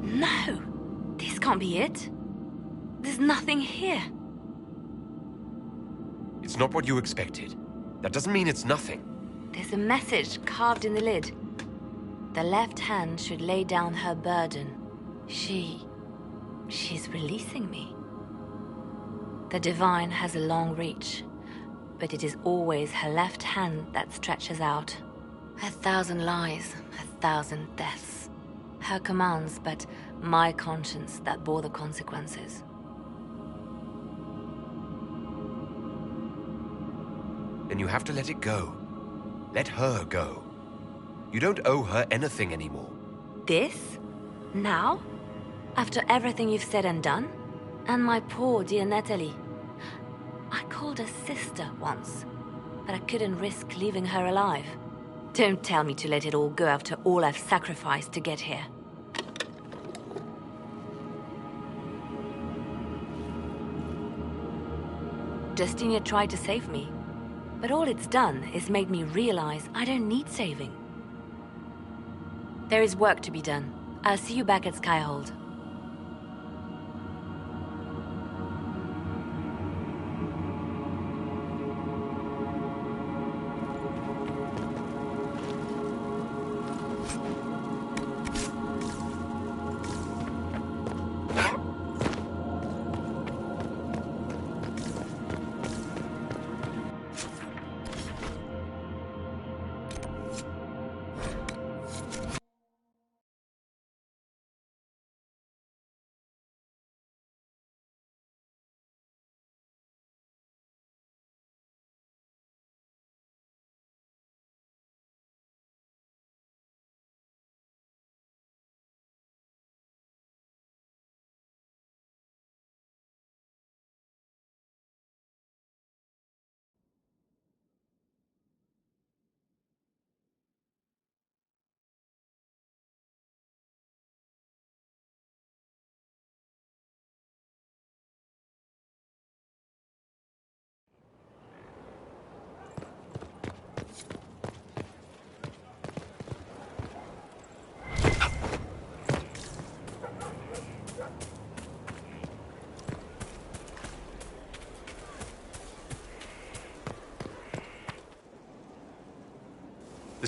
No! This can't be it. There's nothing here. It's not what you expected. That doesn't mean it's nothing. There's a message carved in the lid. The left hand should lay down her burden. She's releasing me. The divine has a long reach, but it is always her left hand that stretches out. 1,000 lies, 1,000 deaths. Her commands, but my conscience that bore the consequences. Then you have to let it go. Let her go. You don't owe her anything anymore. This? Now? After everything you've said and done? And my poor dear Natalie. I called her sister once, but I couldn't risk leaving her alive. Don't tell me to let it all go after all I've sacrificed to get here. Justinia tried to save me, but all it's done is made me realize I don't need saving. There is work to be done. I'll see you back at Skyhold.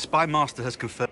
spy master has confirmed.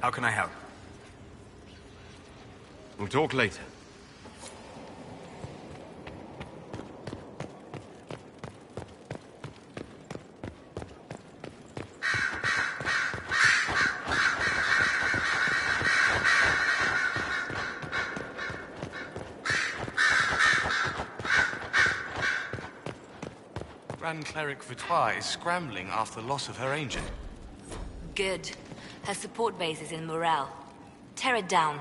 How can I help? We'll talk later. Grand Cleric Victoire is scrambling after the loss of her agent. Good. Her support base is in Morale. Tear it down.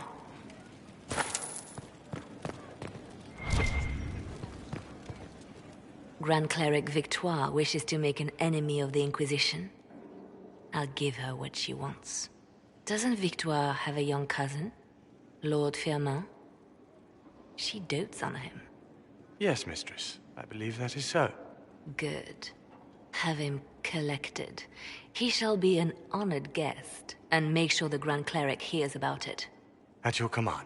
Grand Cleric Victoire wishes to make an enemy of the Inquisition. I'll give her what she wants. Doesn't Victoire have a young cousin? Lord Firmin? She dotes on him. Yes, mistress. I believe that is so. Good. Have him collected. He shall be an honored guest, and make sure the Grand Cleric hears about it. At your command.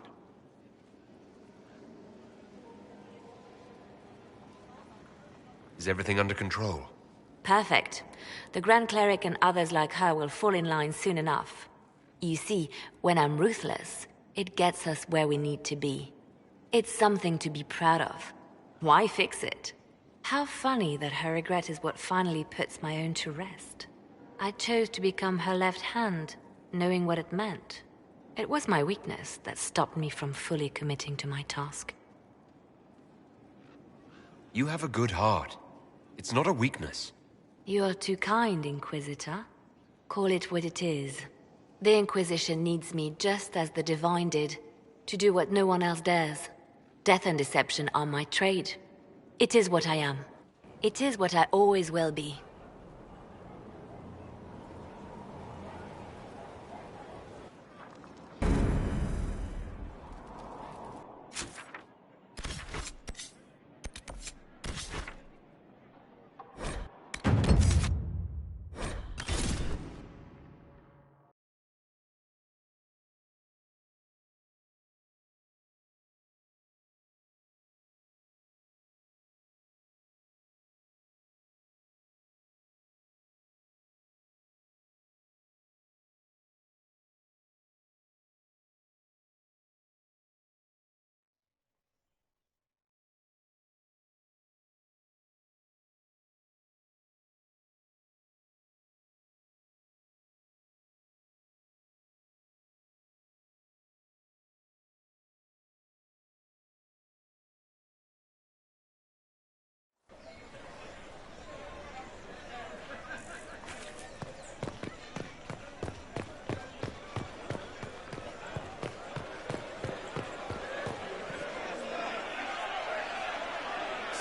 Is everything under control? Perfect. The Grand Cleric and others like her will fall in line soon enough. You see, when I'm ruthless, it gets us where we need to be. It's something to be proud of. Why fix it? How funny that her regret is what finally puts my own to rest. I chose to become her left hand, knowing what it meant. It was my weakness that stopped me from fully committing to my task. You have a good heart. It's not a weakness. You're too kind, Inquisitor. Call it what it is. The Inquisition needs me just as the Divine did, to do what no one else dares. Death and deception are my trade. It is what I am. It is what I always will be.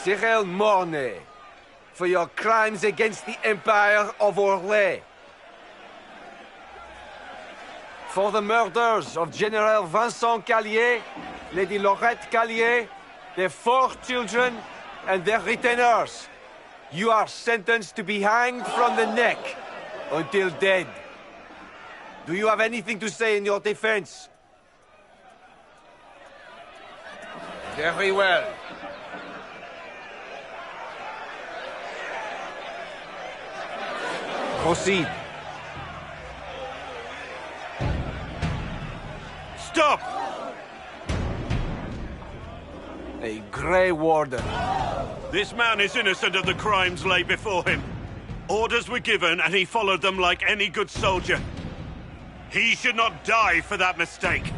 Cyril Mornay, for your crimes against the Empire of Orlais. For the murders of General Vincent Callier, Lady Laurette Callier, their 4 children, and their retainers. You are sentenced to be hanged from the neck until dead. Do you have anything to say in your defense? Very well. Proceed. Stop! A Grey Warden. This man is innocent of the crimes laid before him. Orders were given and he followed them like any good soldier. He should not die for that mistake.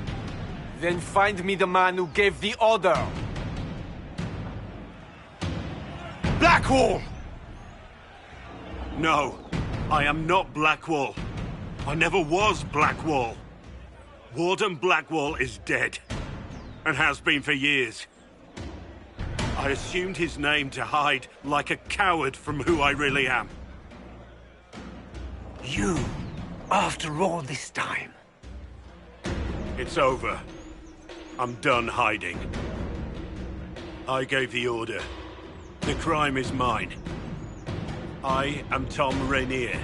Then find me the man who gave the order. Blackwall! No, I am not Blackwall. I never was Blackwall. Warden Blackwall is dead, and has been for years. I assumed his name to hide like a coward from who I really am. You, after all this time. It's over. I'm done hiding. I gave the order. The crime is mine. I am Tom Rainier.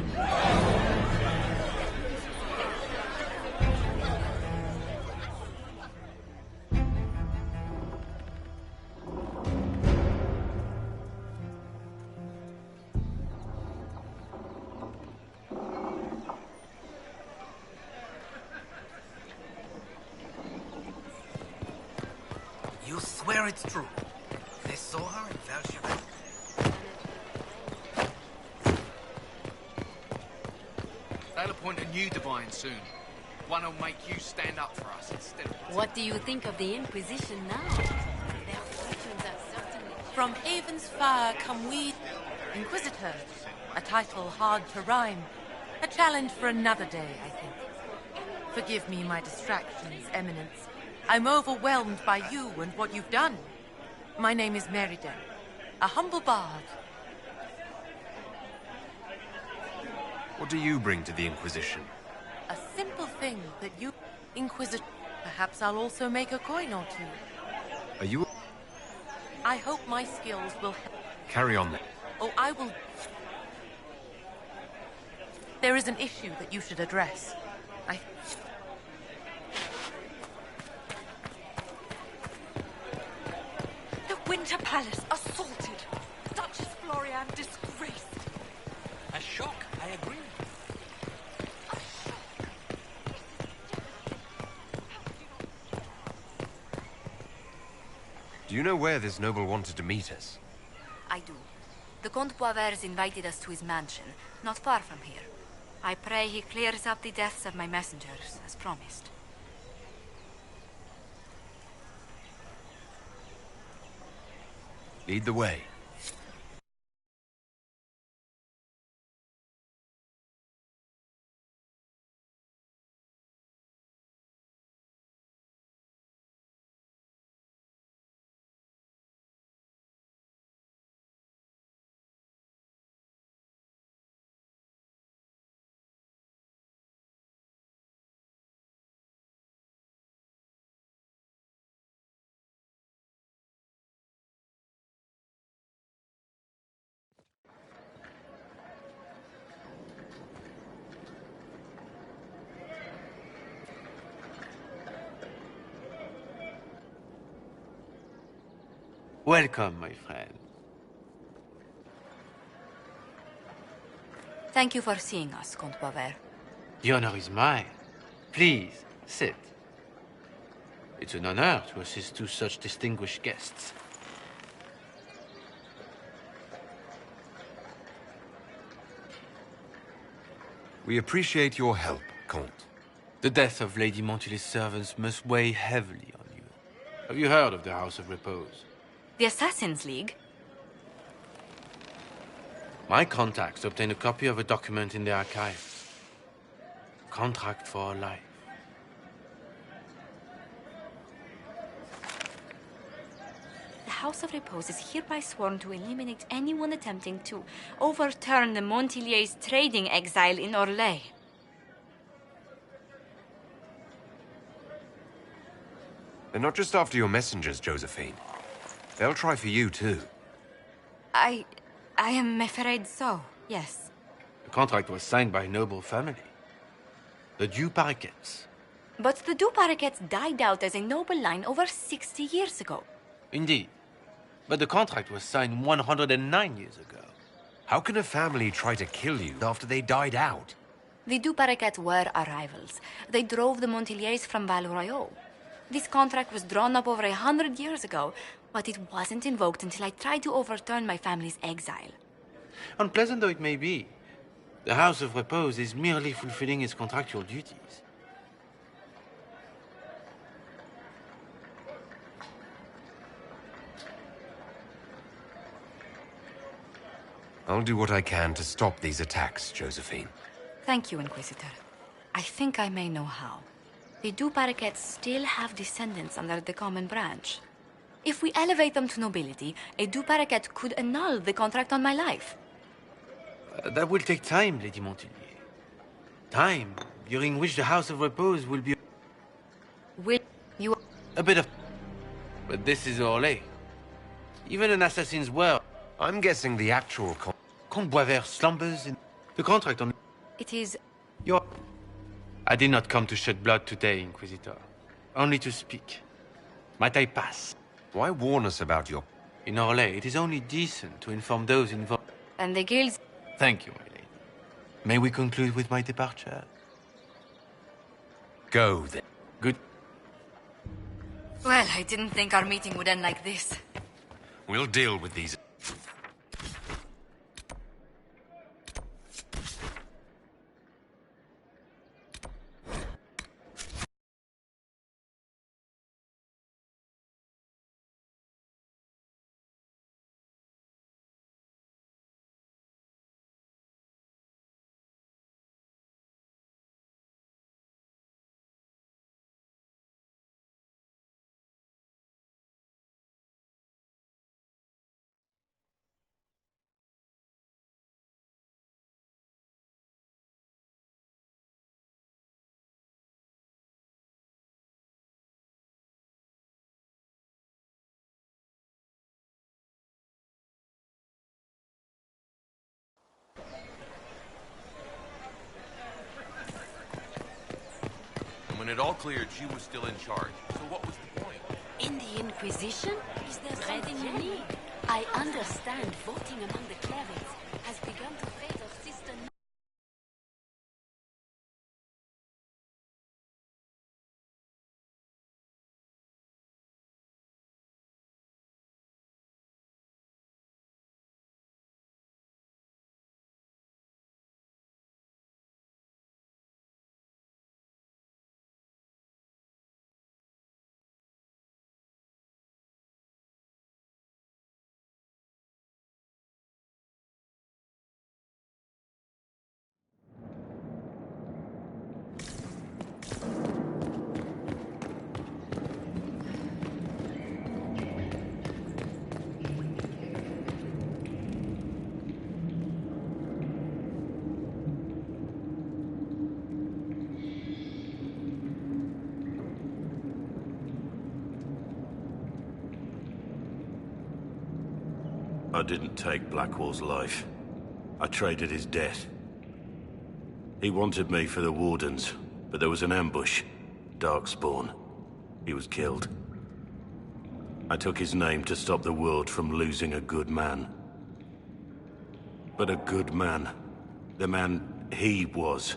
You swear it's true? They saw her in Valsheva? They'll appoint a new divine soon. One who'll make you stand up for us instead of... What do you think of the Inquisition now? Their fortunes are certainly... From Haven's fire come we, Inquisitor. A title hard to rhyme. A challenge for another day, I think. Forgive me my distractions, Eminence. I'm overwhelmed by you and what you've done. My name is Meriden, a humble bard. What do you bring to the Inquisition? A simple thing that you, Inquisitor. Perhaps I'll also make a coin or two. Are you... I hope my skills will help. Carry on then. Oh, I will... There is an issue that you should address. The Winter Palace assaulted. Duchess Florian disgraced. A shock, I agree. Do you know where this noble wanted to meet us? I do. The Comte Boisvert invited us to his mansion, not far from here. I pray he clears up the deaths of my messengers, as promised. Lead the way. Welcome, my friend. Thank you for seeing us, Comte Boisvert. The honor is mine. Please, sit. It's an honor to assist two such distinguished guests. We appreciate your help, Comte. The death of Lady Montily's servants must weigh heavily on you. Have you heard of the House of Repose? The Assassin's League? My contacts obtained a copy of a document in the archives. A contract for life. The House of Repose is hereby sworn to eliminate anyone attempting to overturn the Montiliers' trading exile in Orlais. They're not just after your messengers, Josephine. They'll try for you, too. I am afraid so, yes. The contract was signed by a noble family. The Du Paraquets. But the Du Paraquets died out as a noble line over 60 years ago. Indeed. But the contract was signed 109 years ago. How can a family try to kill you after they died out? The Du Paraquets were our rivals. They drove the Montiliers from Val Royaux. This contract was drawn up over 100 years ago, but it wasn't invoked until I tried to overturn my family's exile. Unpleasant though it may be, the House of Repose is merely fulfilling its contractual duties. I'll do what I can to stop these attacks, Josephine. Thank you, Inquisitor. I think I may know how. The Duparakets still have descendants under the common branch. If we elevate them to nobility, a Duparaket could annul the contract on my life. That will take time, Lady Montelier. Time during which the House of Repose will be... Will you... A bit of... But this is Orlais. Even an assassin's word. I'm guessing the actual Comte Boisvert slumbers in... The contract on... It is... Your... I did not come to shed blood today, Inquisitor. Only to speak. Might I pass? Why warn us about your... In Orlais, it is only decent to inform those involved. And the guilds... Thank you, my lady. May we conclude with my departure? Go, then. Good. Well, I didn't think our meeting would end like this. We'll deal with these... When it all cleared, she was still in charge. So what was the point? In the Inquisition? Is there something you need? I understand voting among the clerics has begun to favor Sister... I didn't take Blackwall's life. I traded his death. He wanted me for the Wardens, but there was an ambush. Darkspawn. He was killed. I took his name to stop the world from losing a good man. But a good man, the man he was,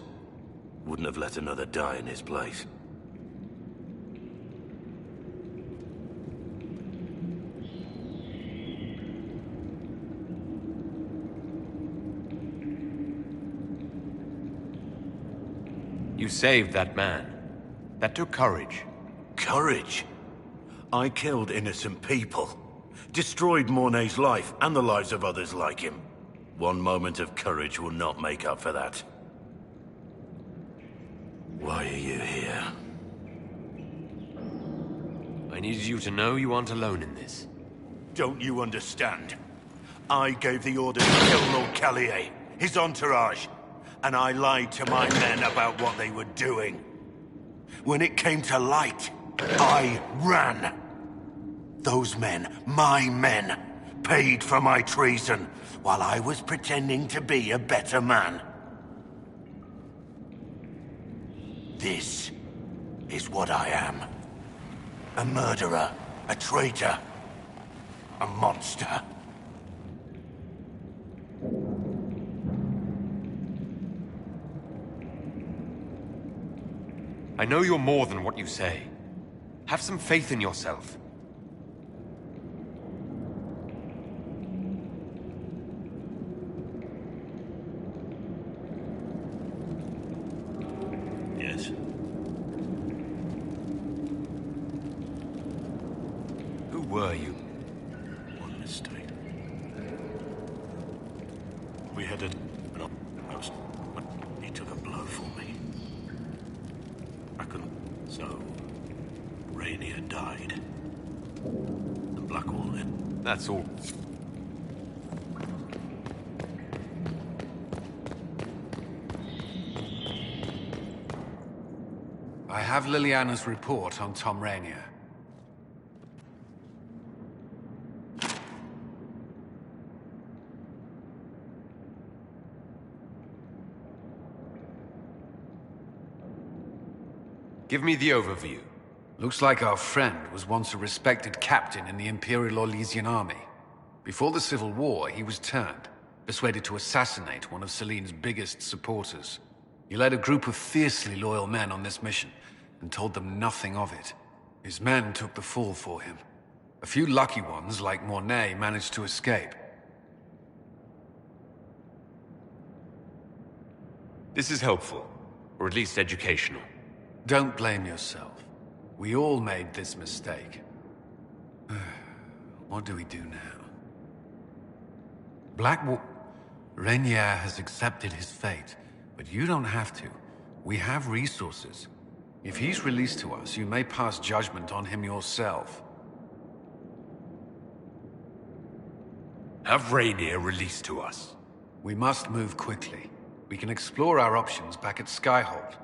wouldn't have let another die in his place. You saved that man. That took courage. Courage? I killed innocent people. Destroyed Mornay's life and the lives of others like him. One moment of courage will not make up for that. Why are you here? I needed you to know you aren't alone in this. Don't you understand? I gave the order to kill Lord Callier, his entourage, and I lied to my men about what they were doing. When it came to light, I ran. Those men, my men, paid for my treason, while I was pretending to be a better man. This is what I am. A murderer, a traitor, a monster. I know you're more than what you say. Have some faith in yourself. Yes. Who were you? One mistake. We had an outpost. He took a blow for me. I couldn't. So, Rainier died. And Blackwall then. That's all. I have Liliana's report on Tom Rainier. Give me the overview. Looks like our friend was once a respected captain in the Imperial Orlesian army. Before the Civil War, he was turned, persuaded to assassinate one of Celine's biggest supporters. He led a group of fiercely loyal men on this mission, and told them nothing of it. His men took the fall for him. A few lucky ones, like Mornay, managed to escape. This is helpful, or at least educational. Don't blame yourself. We all made this mistake. What do we do now? Rainier has accepted his fate, but you don't have to. We have resources. If he's released to us, you may pass judgment on him yourself. Have Rainier released to us. We must move quickly. We can explore our options back at Skyhold.